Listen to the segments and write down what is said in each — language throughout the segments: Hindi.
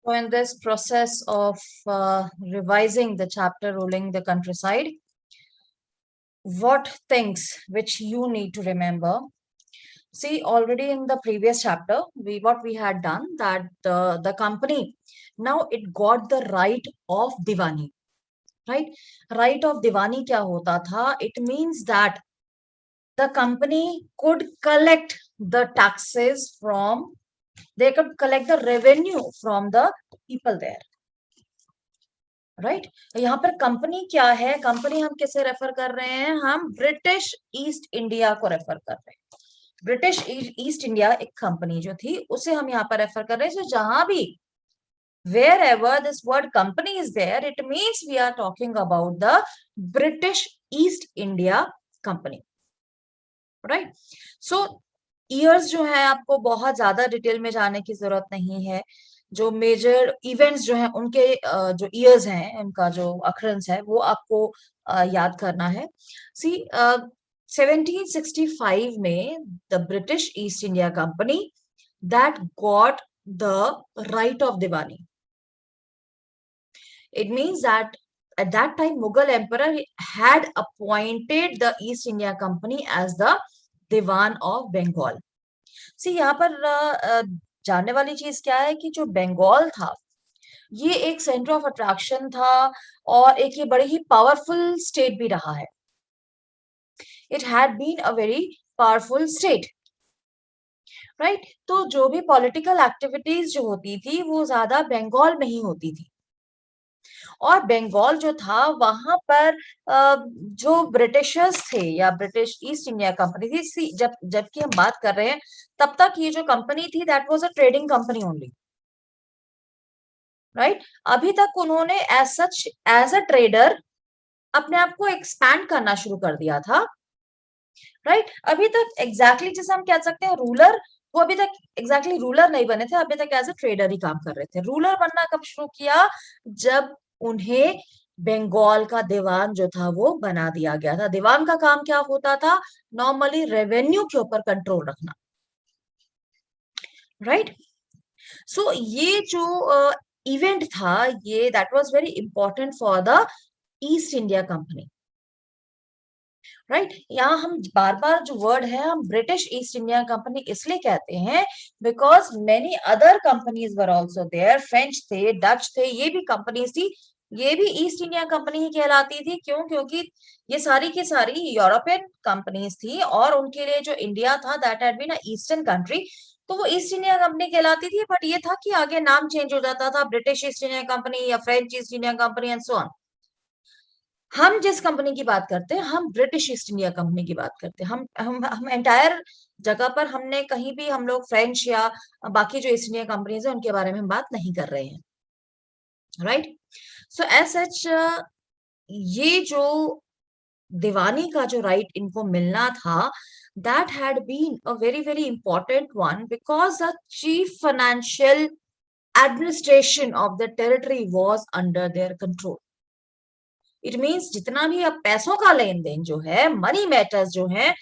So in this process of revising the chapter Ruling the Countryside, what things which you need to remember? See, already in the previous chapter, what we had done that the company now it got the right of Diwani, right? Right of Diwani क्या होता था? It means that the company could collect the taxes from, they could collect the revenue from the people there. Right यहाँ पर कंपनी क्या है? कंपनी हम किसे रेफर कर रहे हैं? हम ब्रिटिश ईस्ट इंडिया को रेफर कर रहे हैं। ब्रिटिश ईस्ट इंडिया एक कंपनी जो थी उसे हम यहाँ पर रेफर कर रहे हैं। So, जहां भी wherever this word company is there, it means we are talking about the British East India Company, right? So years जो है आपको बहुत ज्यादा डिटेल में जाने की जरूरत नहीं है। जो मेजर इवेंट्स जो हैं उनके जो ईयर्स हैं उनका जो अखरंस है वो आपको याद करना है। सी 1765 में the British East India Company that got the right of diwani. It means that at that time Mughal emperor had appointed the East India Company as the Diwan of Bengal. See, यहाँ पर जानने वाली चीज क्या है कि जो बंगाल था ये एक सेंटर ऑफ अट्रैक्शन था और एक ये बड़ी ही पावरफुल स्टेट भी रहा है। It had been a very powerful state, right? तो जो भी पॉलिटिकल एक्टिविटीज जो होती थी वो ज्यादा बंगाल में ही होती थी। और बंगाल जो था वहां पर जो ब्रिटिशर्स थे या ब्रिटिश ईस्ट इंडिया कंपनी थी, जबकि हम बात कर रहे हैं तब तक ये जो कंपनी थी that was a trading company only, right? अभी तक उन्होंने as such as a trader अपने आप को एक्सपैंड करना शुरू कर दिया था, राइट? अभी तक एग्जैक्टली जैसे हम कह सकते हैं रूलर, वो अभी तक एग्जैक्टली रूलर नहीं बने थे, अभी तक एज अ ट्रेडर ही काम कर रहे थे। रूलर बनना कब शुरू किया? जब उन्हें बंगाल का दीवान जो था वो बना दिया गया था। दीवान का काम क्या होता था? नॉर्मली रेवेन्यू के ऊपर कंट्रोल रखना, राइट? सो ये जो इवेंट था ये that was very important for the east India company, right? यहाँ हम बार बार जो वर्ड है हम ब्रिटिश ईस्ट इंडिया कंपनी इसलिए कहते हैं because many other companies were also there. French थे, डच थे, ये भी कंपनीज थी, ये भी ईस्ट इंडिया कंपनी ही कहलाती थी। क्यों? क्योंकि ये सारी की सारी यूरोपियन कंपनीज थी और उनके लिए जो इंडिया था that had been a eastern country, तो वो ईस्ट इंडिया कंपनी कहलाती थी। बट ये था कि आगे नाम चेंज हो जाता था, ब्रिटिश ईस्ट इंडिया कंपनी या French east India company and so on. हम जिस कंपनी की बात करते हैं हम ब्रिटिश ईस्ट इंडिया कंपनी की बात करते हैं। हम एंटायर जगह पर हमने कहीं भी हम लोग फ्रेंच या बाकी जो ईस्ट इंडिया कंपनीज है उनके बारे में हम बात नहीं कर रहे हैं, राइट? सो एज सच ये जो दीवानी का जो राइट इनको मिलना था that had been a very very important one because the chief financial administration of the territory was under their control. It means जितना भी अब पैसों का लेन देन जो है, मनी मैटर्स जो है,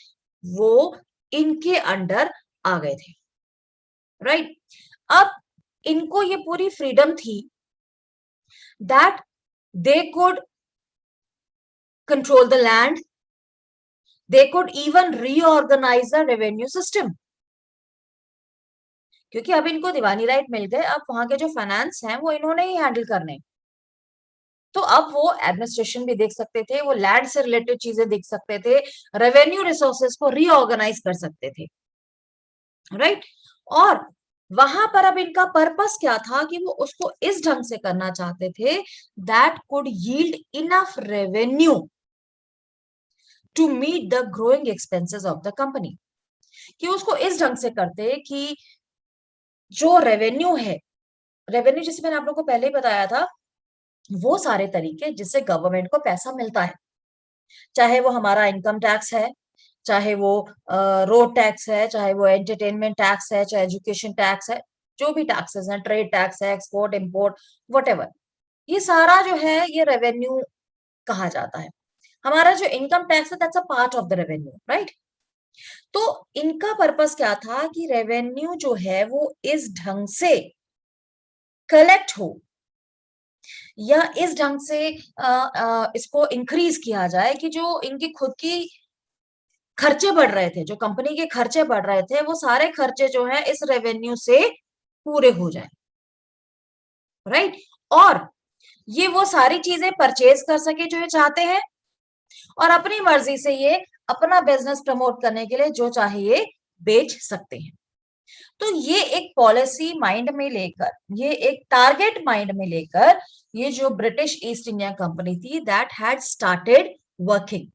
वो इनके अंडर आ गए थे, राइट? अब इनको ये पूरी फ्रीडम थी that they could control the land, they could even reorganize the revenue system. क्योंकि अब इनको दीवानी राइट मिल गए, अब वहां के जो फाइनेंस हैं वो इन्होंने ही हैंडल करने। तो अब वो एडमिनिस्ट्रेशन भी देख सकते थे, वो लैंड से रिलेटेड चीजें देख सकते थे, रेवेन्यू रिसोर्सेज को रीऑर्गेनाइज कर सकते थे, राइट? और वहां पर अब इनका पर्पस क्या था कि वो उसको इस ढंग से करना चाहते थे that could yield enough revenue to meet the growing expenses of the company. कि उसको इस ढंग से करते कि जो रेवेन्यू है, रेवेन्यू जैसे मैंने आप लोगों को पहले ही बताया था, वो सारे तरीके जिससे गवर्नमेंट को पैसा मिलता है, चाहे वो हमारा इनकम टैक्स है, चाहे वो रोड टैक्स है, चाहे वो एंटरटेनमेंट टैक्स है, चाहे एजुकेशन टैक्स है, जो भी टैक्सेस हैं, ट्रेड टैक्स है, एक्सपोर्ट इंपोर्ट व्हाटएवर, ये सारा जो है ये रेवेन्यू कहा जाता है। हमारा जो इनकम टैक्स है that's a part of the revenue, right? तो इनका पर्पस क्या था कि रेवेन्यू जो है वो इस ढंग से कलेक्ट हो, या इस ढंग से इसको इंक्रीज किया जाए कि जो इनकी खुद की खर्चे बढ़ रहे थे, जो कंपनी के खर्चे बढ़ रहे थे, वो सारे खर्चे जो है इस रेवेन्यू से पूरे हो जाए, राइट। और ये वो सारी चीजें परचेज कर सके जो ये चाहते हैं, और अपनी मर्जी से ये अपना बिजनेस प्रमोट करने के लिए जो चाहे ये बेच सकते हैं। तो ये एक पॉलिसी माइंड में लेकर, ये एक टारगेट माइंड में लेकर, ये जो ब्रिटिश ईस्ट इंडिया कंपनी थी, that had started working.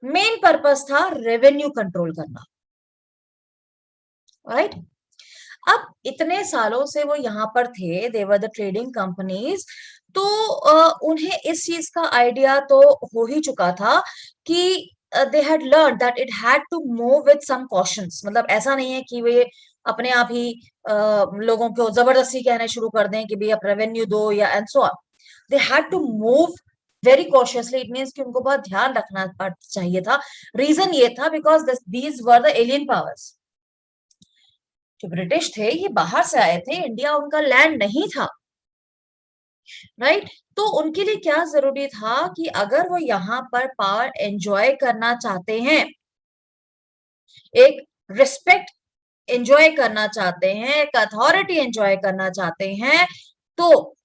Main purpose था रेवेन्यू कंट्रोल करना, राइट। अब इतने सालों से वो यहाँ पर थे, they were the trading companies, तो उन्हें इस चीज का आइडिया तो हो ही चुका था कि they had learn that it had to move with some cautions. मतलब ऐसा नहीं है कि वे अपने आप ही लोगों को जबरदस्ती कहने शुरू कर दें कि भाई आप रेवेन्यू दो या and so on. They had to move very cautiously. It means कि उनको बहुत ध्यान रखना चाहिए था। रीजन ये था because these were the alien powers. जो ब्रिटिश थे ये बाहर से आए थे, इंडिया उनका लैंड नहीं था, राइट। तो उनके लिए क्या जरूरी था कि अगर वो यहाँ पर पावर एंजॉय करना चाहते हैं, एक रिस्पेक्ट एंजॉय करना चाहते हैं, एक अथॉरिटी एंजॉय करना चाहते हैं, तो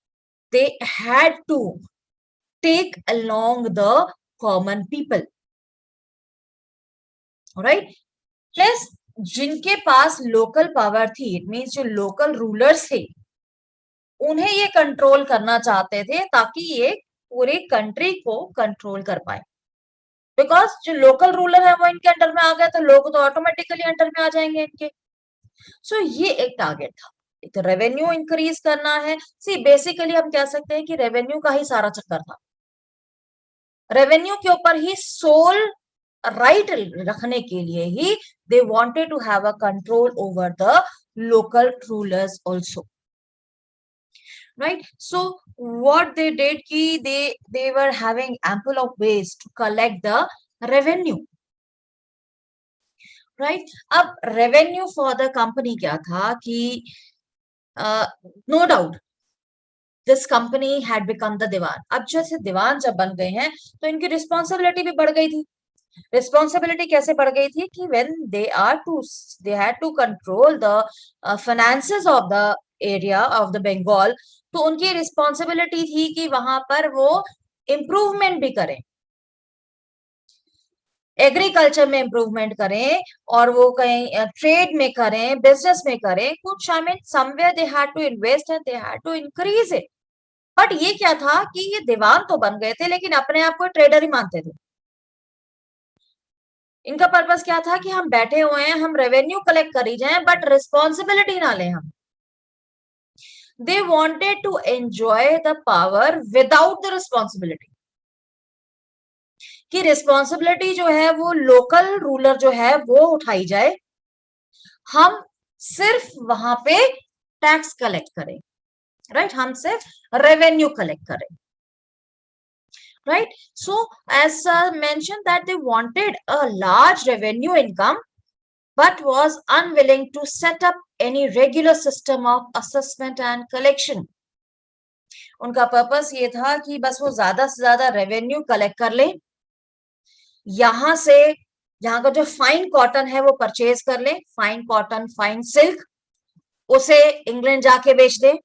they had to take along the common people, right. Plus जिनके पास लोकल पावर थी, इट मीन्स जो लोकल रूलर्स थे, उन्हें ये कंट्रोल करना चाहते थे ताकि ये पूरी कंट्री को कंट्रोल कर पाए। बिकॉज जो लोकल रूलर है वो इनके अंडर में आ गए तो लोग तो ऑटोमेटिकली अंडर में आ जाएंगे इनके। सो ये एक टारगेट था, एक रेवेन्यू इंक्रीज करना है। सी बेसिकली हम कह सकते हैं कि रेवेन्यू का ही सारा चक्कर था। रेवेन्यू के ऊपर ही सोल राइट रखने के लिए ही they wanted to have a control over the local rulers also, right? So what they did ki they were having ample of ways to collect the revenue, right? अब revenue for the company क्या था कि no doubt this company had become the दीवान। अब जैसे दीवान जब बन गए हैं तो इनकी रिस्पॉन्सिबिलिटी भी बढ़ गई थी। रिस्पॉन्सिबिलिटी कैसे बढ़ गई थी कि when they had to control the finances of the area of the Bengal, तो उनकी रिस्पॉन्सिबिलिटी थी कि वहां पर वो इम्प्रूवमेंट भी करें, एग्रीकल्चर में इम्प्रूवमेंट करें, और वो कहीं ट्रेड में करें, बिजनेस में करें, कुछ I mean somewhere they had to invest and they had to increase it. But ये क्या था कि ये दीवान तो बन गए थे लेकिन अपने आप को ट्रेडर ही मानते थे। इनका पर्पस क्या था कि हम बैठे हुए हैं, हम रेवेन्यू कलेक्ट करी जाएं बट रिस्पॉन्सिबिलिटी ना लें हम। They wanted to enjoy the power without the responsibility, कि रिस्पॉन्सिबिलिटी जो है वो लोकल रूलर जो है वो उठाई जाए, हम सिर्फ वहां पे टैक्स कलेक्ट करें, राइट। हम सिर्फ रेवेन्यू कलेक्ट करें, right? So as mentioned that they wanted a large revenue income but was unwilling to set up any regular system of assessment and collection. उनका पर्पस ये था कि बस वो ज्यादा से ज्यादा रेवेन्यू कलेक्ट कर ले, यहां से यहाँ का जो फाइन कॉटन है वो परचेज कर ले, फाइन कॉटन, फाइन सिल्क, उसे इंग्लैंड जाके बेच दे,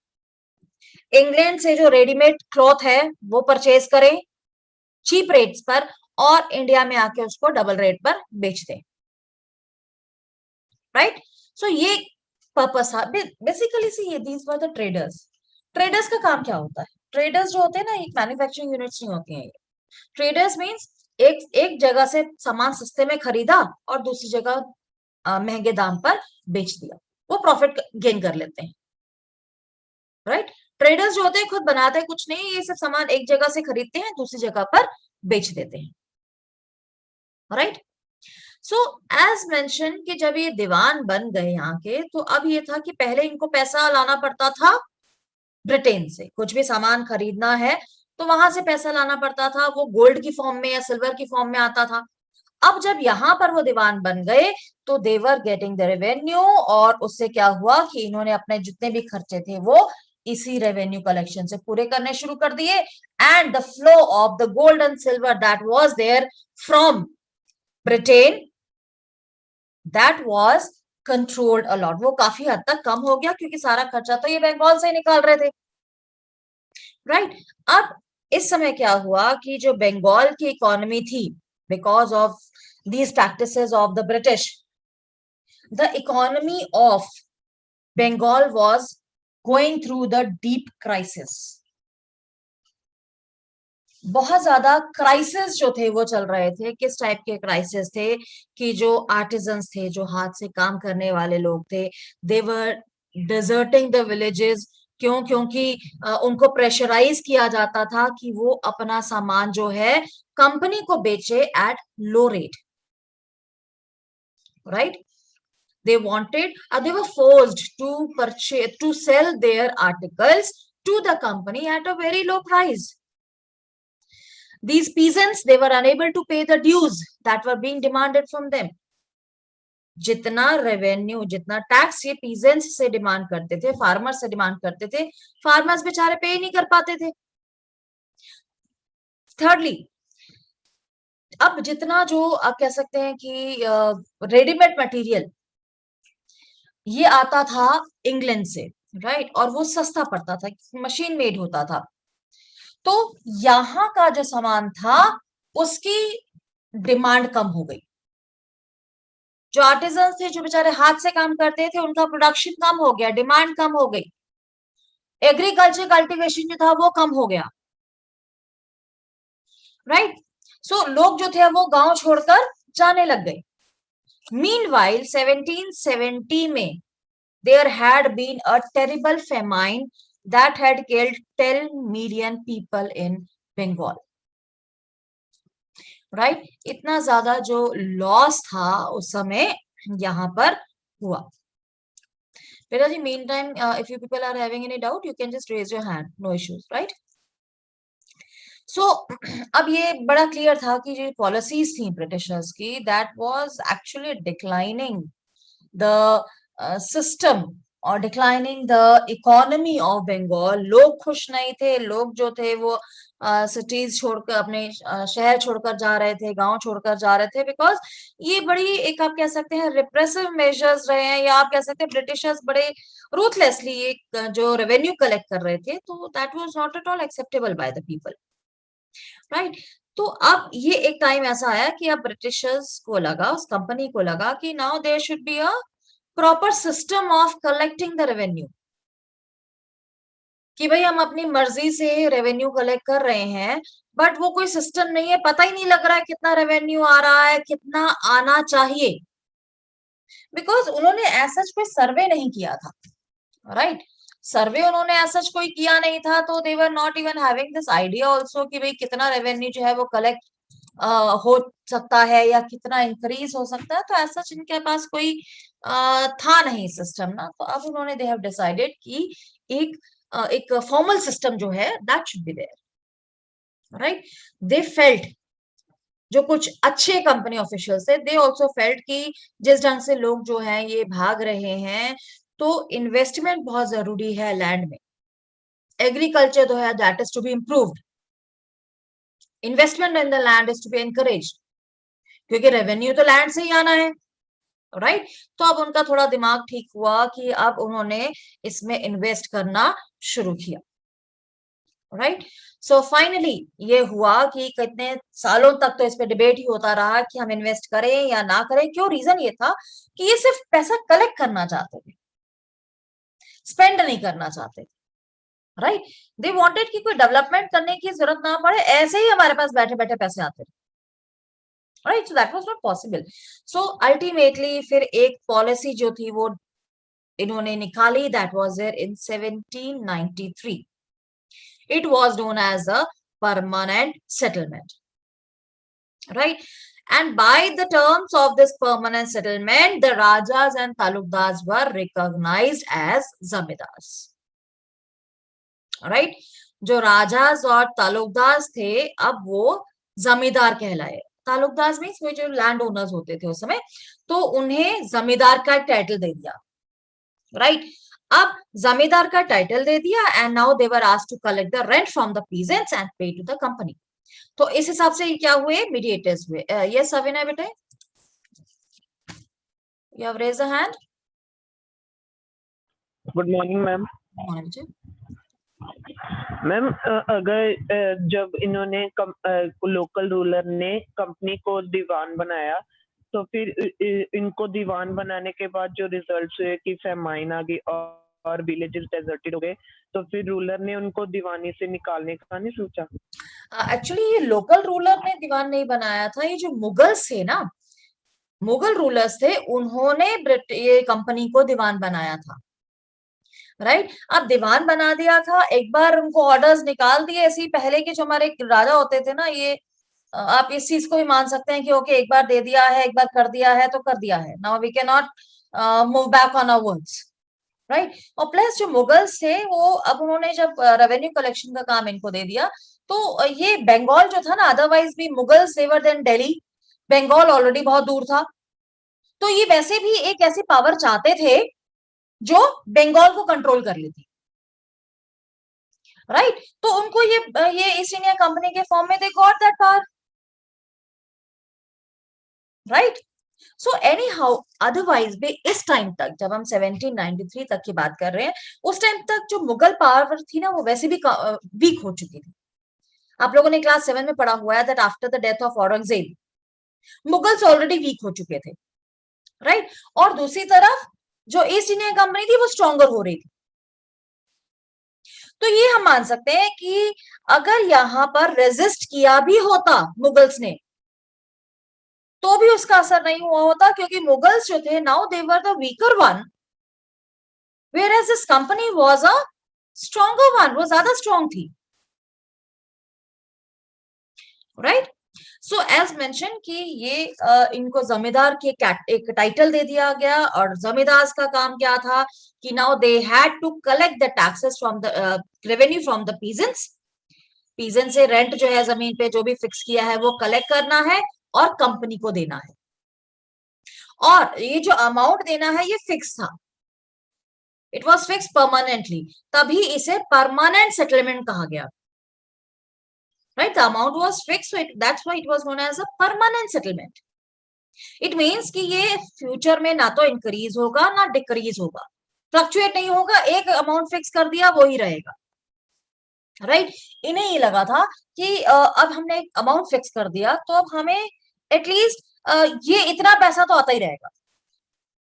इंग्लैंड से जो रेडीमेड क्लॉथ है वो परचेज करें चीप रेट्स पर, और इंडिया में आके उसको डबल रेट पर बेच दें, राइट। सो ये पर्पस था बेसिकली। सी ये these were the traders. Traders का काम क्या होता है? ट्रेडर्स जो होते हैं ना, एक मैन्युफैक्चरिंग यूनिट्स नहीं होती हैं। ट्रेडर्स मींस एक जगह से सामान सस्ते में खरीदा और दूसरी जगह महंगे दाम पर बेच दिया, वो प्रॉफिट गेन कर लेते हैं, राइट। ट्रेडर्स जो होते हैं खुद बनाते हैं कुछ नहीं, ये सब सामान एक जगह से खरीदते हैं दूसरी जगह पर बेच देते हैं, राइट। सो एज मेंशन कि जब ये दीवान बन गए यहाँ के, तो अब ये था कि पहले इनको पैसा लाना पड़ता था ब्रिटेन से, कुछ भी सामान खरीदना है तो वहां से पैसा लाना पड़ता था, वो गोल्ड की फॉर्म में या सिल्वर की फॉर्म में आता था। अब जब यहाँ पर वो दीवान बन गए तो देवर गेटिंग द रेवेन्यू, और उससे क्या हुआ कि इन्होंने अपने जितने भी खर्चे थे वो इसी रेवेन्यू कलेक्शन से पूरे करने शुरू कर दिए। And the flow of the gold and silver that was there from Britain, that was controlled a lot, वो काफी हद तक कम हो गया क्योंकि सारा खर्चा तो ये बंगाल से ही निकाल रहे थे, राइट। अब इस समय क्या हुआ कि जो बंगाल की इकोनॉमी थी, because of these practices of the British, the economy of Bengal was going through the deep crisis. बहुत ज्यादा क्राइसिस जो थे वो चल रहे थे। किस टाइप के क्राइसिस थे कि जो आर्टिजन्स थे, जो हाथ से काम करने वाले लोग थे, दे वर डिजर्टिंग द विलेजेस। क्यों? क्योंकि उनको प्रेशराइज किया जाता था कि वो अपना सामान जो है कंपनी को बेचे at low rate, right. They were forced to sell their articles to the company at a very low price. These peasants, they were unable to pay the dues that were being demanded from them. जितना रेवेन्यू, जितना टैक्स ये पीजेंट्स से डिमांड करते थे, फार्मर्स से डिमांड करते थे, फार्मर्स बेचारे पे नहीं कर पाते थे। थर्डली, अब जितना जो आप कह सकते हैं कि रेडीमेड मटेरियल ये आता था इंग्लैंड से, राइट, और वो सस्ता पड़ता था, मशीन मेड होता था। तो यहां का जो सामान था उसकी डिमांड कम हो गई। जो आर्टिजन थे, जो बेचारे हाथ से काम करते थे, उनका प्रोडक्शन कम हो गया, डिमांड कम हो गई, एग्रीकल्चर कल्टीवेशन जो था वो कम हो गया, राइट। सो लोग जो थे वो गांव छोड़कर जाने लग गए। मीनवाइल 1770 में there had been a terrible famine that had killed 10 million people in Bengal, right? इतना ज्यादा जो लॉस था उस समय यहाँ पर हुआ। Whereas in meantime, if you people are having any doubt, you can just raise your hand, no issues, right? So अब ये बड़ा क्लियर था कि जो पॉलिसीज थी ब्रिटिशर्स की, that was actually declining the system और declining the economy of Bengal. लोग खुश नहीं थे, लोग जो थे वो सिटीज छोड़कर, अपने शहर छोड़कर जा रहे थे, गांव छोड़कर जा रहे थे, बिकॉज ये बड़ी एक आप कह सकते हैं रिप्रेसिव मेजर्स रहे हैं, या आप कह सकते हैं ब्रिटिशर्स बड़े रूथलेसली एक जो रेवेन्यू कलेक्ट कर रहे थे, तो that was not at all acceptable by the people, right. तो अब ये एक टाइम ऐसा आया कि अब ब्रिटिशर्स को लगा, उस कंपनी को लगा कि now there should be a proper system of collecting the revenue, कि भाई हम अपनी मर्जी से रेवेन्यू कलेक्ट कर रहे हैं, बट वो कोई सिस्टम नहीं है, पता ही नहीं लग रहा है कितना रेवेन्यू आ रहा है, कितना आना चाहिए, बिकॉज उन्होंने ऐसा कोई सर्वे नहीं किया था, राइट। सर्वे उन्होंने ऐसा कोई किया नहीं था, तो they were not even having this idea also कि भाई कितना रेवेन्यू जो है वो कलेक्ट हो सकता है या कितना इंक्रीज हो सकता है। तो ऐसा इनके पास कोई था नहीं सिस्टम ना। तो अब उन्होंने दे हैव डिसाइडेड कि एक एक फॉर्मल सिस्टम जो है that should be there, right. They felt, जो कुछ अच्छे कंपनी ऑफिशियल्स थे, दे आल्सो फेल्ट कि जिस ढंग से लोग जो हैं ये भाग रहे हैं, तो इन्वेस्टमेंट बहुत जरूरी है लैंड में। एग्रीकल्चर जो है that is to be improved, investment in the land is to be encouraged, क्योंकि रेवेन्यू तो लैंड से ही आना है, राइट। तो अब उनका थोड़ा दिमाग ठीक हुआ कि अब उन्होंने इसमें इन्वेस्ट करना शुरू किया, राइट। सो फाइनली ये हुआ कि कितने सालों तक तो इस पे डिबेट ही होता रहा कि हम इन्वेस्ट करें या ना करें। क्यों? रीजन ये था कि ये सिर्फ पैसा कलेक्ट करना चाहते थे, स्पेंड नहीं करना चाहते, राइट। दे वांटेड कि कोई डेवलपमेंट करने की जरूरत ना पड़े, ऐसे ही हमारे पास बैठे बैठे पैसे आते थे, right. So that was not possible. So ultimately फिर एक पॉलिसी जो थी वो इन्होंने निकाली, that was there in 1793। It was known as a permanent settlement, right? And by the terms of this permanent settlement, the Rajas and Talukdars were recognized as zamindars, right? जो राजास और तालुकदार थे अब वो जमींदार कहलाए। तालुकदार मीन्स वो जो लैंड ओनर्स होते थे उस समय, तो उन्हें जमींदार का टाइटल दे दिया, राइट। अब जमींदार का टाइटल दे दिया and now they were asked to collect the rent from the peasants and pay to the company. तो इस हिसाब से क्या हुए, मीडिएटर्स हुए। यस अविनय बेटे, you have raise a hand. Good morning ma'am. Ma'am अगर जब इन्होंने लोकल रूलर ने कंपनी को दीवान बनाया, तो फिर इनको दीवान बनाने के बाद जो रिजल्ट हुए कि फेमाइन आ गई और विलेजेस डेजर्टेड हो गए, तो फिर रूलर ने उनको दीवानी से निकालने का नहीं सोचा? एक्चुअली ये लोकल रूलर ने दीवान नहीं बनाया था, ये जो मुगल्स थे ना, मुगल रूलर्स थे, उन्होंने ये कंपनी को दीवान बनाया था, राइट। अब दीवान बना दिया था, एक बार उनको ऑर्डर्स निकाल दिए। ऐसे ही पहले के जो हमारे राजा होते थे ना, ये आप इस चीज को भी मान सकते हैं कि ओके, एक बार दे दिया है, एक बार कर दिया है तो कर दिया है, now we can not move back on our words, right. और प्लस जो मुगल्स थे वो, अब उन्होंने जब रेवेन्यू कलेक्शन का काम इनको दे दिया, तो ये बंगाल जो था ना, अदरवाइज भी मुगल्स देवर देन दिल्ली, बंगाल ऑलरेडी बहुत दूर था, तो ये वैसे भी एक ऐसी पावर चाहते थे जो बंगाल को कंट्रोल कर लेती, राइट। तो उनको ये ईस्ट इंडिया कंपनी के फॉर्म में they got that power, right. So any how, otherwise भी इस टाइम तक, जब हम 1793 तक की बात कर रहे हैं, उस टाइम तक जो मुगल पावर थी ना, वो वैसे भी वीक हो चुकी थी। आप लोगों ने क्लास 7 में पढ़ा हुआ है that after the death of Aurangzeb, Mughals already weak हो चुके थे, राइट। और दूसरी तरफ जो ईस्ट इंडिया कंपनी थी वो स्ट्रॉन्गर हो रही थी। तो ये हम मान सकते हैं कि अगर यहां पर रेजिस्ट किया भी होता मुगल्स ने, तो भी उसका असर नहीं हुआ होता, क्योंकि मुगल्स जो थे, now they were the weaker one, whereas this company was a stronger one, वो ज्यादा स्ट्रॉन्ग थी, राइट। सो एज मेंशन कि ये इनको जमींदार के एक टाइटल दे दिया गया, और जमींदार का काम क्या था कि now they had to collect the taxes from the revenue from the peasants, peasant से रेंट जो है जमीन पे जो भी फिक्स किया है वो कलेक्ट करना है और कंपनी को देना है, और ये जो अमाउंट देना है ये फिक्स था, इट वॉज फिक्स परमानेंटली, तभी इसे परमानेंट सेटलमेंट कहा गया, right? The amount was fixed, so that's why it was known as a permanent settlement. It means कि ये फ्यूचर में ना तो इंक्रीज होगा ना डिक्रीज होगा, फ्लक्चुएट नहीं होगा, एक अमाउंट फिक्स कर दिया वो ही रहेगा, राइट। इन्हें ये लगा था कि अब हमने एक अमाउंट फिक्स कर दिया, तो अब हमें एटलीस्ट ये इतना पैसा तो आता ही रहेगा,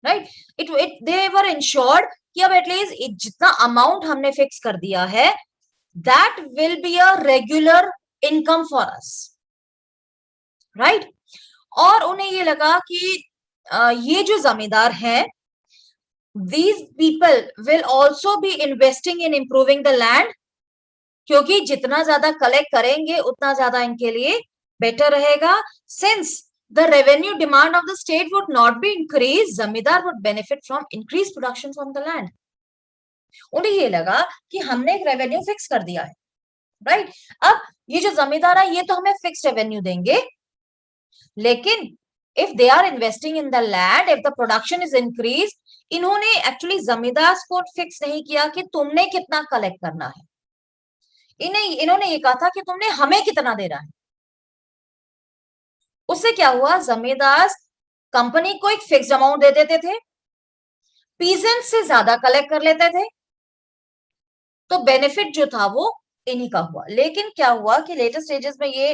right. It they were insured कि अब एटलीस्ट जितना अमाउंट हमने फिक्स कर दिया है, that will be a regular income for us, right. और उन्हें ये लगा कि ये जो जमींदार हैं, these people will also be investing in improving the land, क्योंकि जितना ज्यादा कलेक्ट करेंगे उतना ज्यादा इनके लिए बेटर रहेगा, since the revenue demand of the state would not be increased, जमींदार would benefit from increased production from the land. उन्हें ये लगा कि हमने एक रेवेन्यू फिक्स कर दिया है, राइट। अब ये जो जमींदार है ये तो हमें फिक्स रेवेन्यू देंगे, लेकिन if they are investing in the land, if the production is increase, इन्होंने एक्चुअली जमींदार को फिक्स नहीं किया कि तुमने कितना कलेक्ट करना है, इन्होंने ये कहा था कि तुमने हमें कितना देना है। उससे क्या हुआ, जमींदार कंपनी को एक फिक्स्ड अमाउंट दे देते थे, पीजेंट से ज्यादा कलेक्ट कर लेते थे, तो बेनिफिट जो था वो इन्हीं का हुआ। लेकिन क्या हुआ कि लेटर स्टेजेस में ये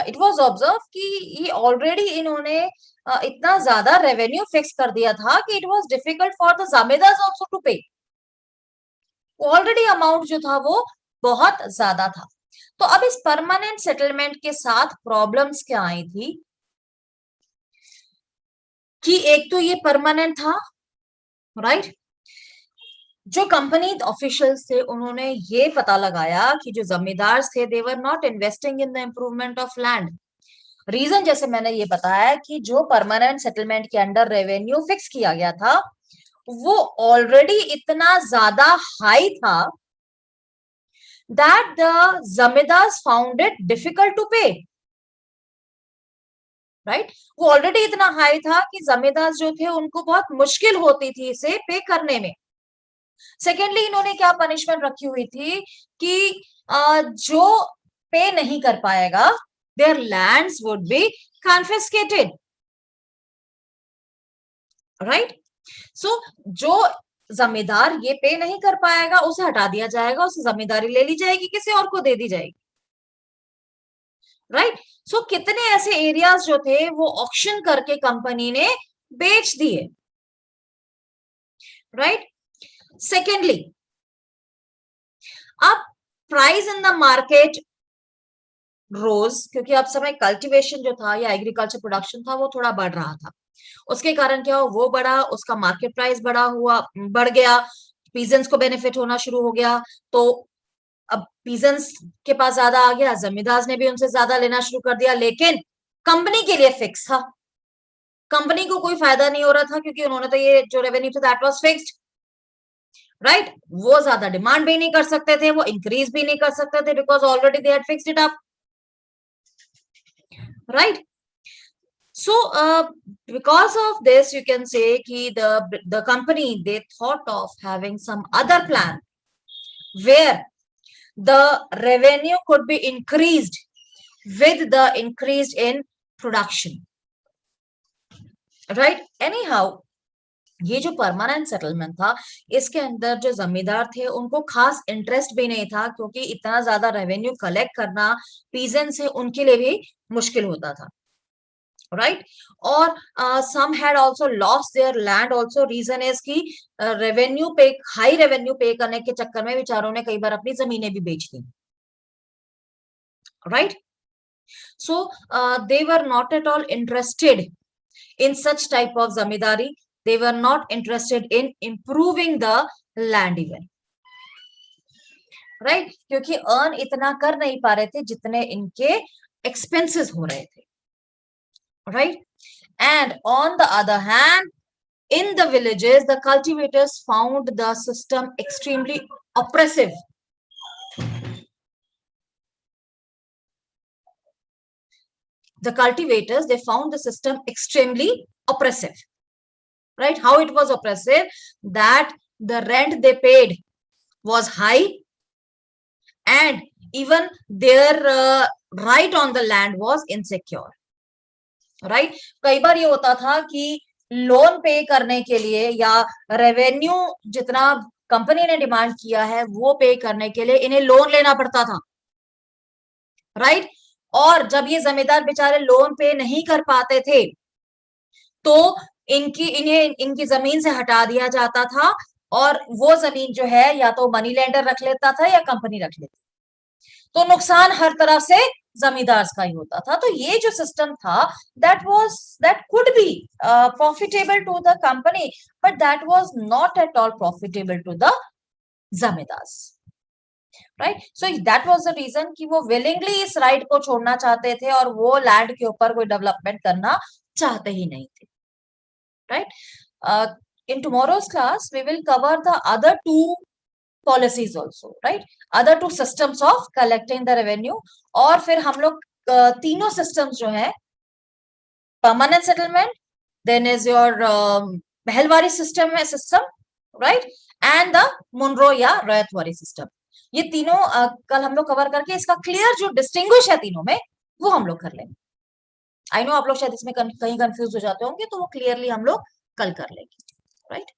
इट वाज ऑब्जर्व कि ये ऑलरेडी इन्होंने इतना ज्यादा रेवेन्यू फिक्स कर दिया था कि it was difficult for the zamindars also to pay, already amount जो था वो बहुत ज्यादा था। तो अब इस परमानेंट सेटलमेंट के साथ प्रॉब्लम्स क्या आई थी कि एक तो ये परमानेंट था, राइट। जो कंपनी ऑफिशियल्स थे उन्होंने ये पता लगाया कि जो जमींदार थे they were not investing in the improvement of land. Reason जैसे मैंने ये बताया कि जो परमानेंट सेटलमेंट के अंडर रेवेन्यू फिक्स किया गया था वो ऑलरेडी इतना ज्यादा हाई था that the zamindars found it difficult to pay, right. वो ऑलरेडी इतना हाई था कि जमींदार जो थे उनको बहुत मुश्किल होती थी इसे पे करने में। सेकेंडली, इन्होंने क्या पनिशमेंट रखी हुई थी कि जो पे नहीं कर पाएगा, their lands would be confiscated, right. So जो जमींदार ये पे नहीं कर पाएगा उसे हटा दिया जाएगा, उसे जमींदारी ले ली जाएगी, किसी और को दे दी जाएगी, राइट। सो कितने ऐसे एरियाज जो थे वो ऑक्शन करके कंपनी ने बेच दिए, राइट। सेकेंडली, अब प्राइस इन द मार्केट रोज, क्योंकि अब समय कल्टीवेशन जो था या एग्रीकल्चर प्रोडक्शन था वो थोड़ा बढ़ रहा था। उसके कारण क्या हो, वो बढ़ा, उसका मार्केट प्राइस बढ़ गया, पीजेंट्स को बेनिफिट होना शुरू हो गया। तो अब पीजेंट्स के पास ज्यादा आ गया, जमींदार ने भी उनसे ज्यादा लेना शुरू कर दिया, लेकिन कंपनी के लिए फिक्स था, कंपनी को कोई फायदा नहीं हो रहा था क्योंकि उन्होंने तो ये जो रेवेन्यू था दैट वाज फिक्स्ड, राइट। वो ज्यादा डिमांड भी नहीं कर सकते थे, वो इंक्रीज भी नहीं कर सकते थे because already they had fixed it up, right. So, because of this, you can say कि the company they thought of having some other plan where the revenue could be increased with the increase in production, right? Anyhow, ये जो परमानेंट सेटलमेंट था इसके अंदर जो जमींदार थे उनको खास इंटरेस्ट भी नहीं था क्योंकि इतना ज्यादा रेवेन्यू कलेक्ट करना पीजेंट्स है उनके लिए भी मुश्किल होता था, right? और some had also lost their land also, reason is कि रेवेन्यू पे, हाई रेवेन्यू पे करने के चक्कर में बेचारों ने कई बार अपनी जमीनें भी बेच दी, right? So they were not at all interested in such type of zamindari, they were not interested in improving the land even, right? क्योंकि अर्न इतना कर नहीं पा रहे थे जितने इनके एक्सपेंसेस हो रहे थे, right? And on the other hand, in the villages, the cultivators found the system extremely oppressive. The cultivators, they found the system extremely oppressive, right? How it was oppressive? That the rent they paid was high and even their right on the land was insecure. Right कई बार ये होता था कि लोन पे करने के लिए या रेवेन्यू जितना कंपनी ने डिमांड किया है वो पे करने के लिए इन्हें लोन लेना पड़ता था, राइट। और जब ये जमींदार बेचारे लोन पे नहीं कर पाते थे तो इनकी जमीन से हटा दिया जाता था और वो जमीन जो है या तो मनी लेंडर रख लेता था या कंपनी रख लेती, तो नुकसान हर तरफ से जमींदार का ही होता था। तो ये जो सिस्टम था that could be profitable to the company but that was not at all profitable to the zamindar, right. So that was the reason कि वो विलिंगली इस राइट को छोड़ना चाहते थे और वो लैंड के ऊपर कोई डेवलपमेंट करना चाहते ही नहीं थे, right. in tomorrow's class we will cover the other two policies also, right? Other two systems of collecting the revenue, और फिर हम लोग तीनों systems जो है permanent settlement, then is your Mahalwari system है system, right? And the Monroe या रैयतवारी system, ये तीनों कल हम लोग कवर करके इसका क्लियर जो डिस्टिंग्विश है तीनों में वो हम लोग कर लेंगे। आई नो आप लोग शायद इसमें कहीं कंफ्यूज हो जाते होंगे तो वो क्लियरली हम लोग कल कर लेंगे, राइट?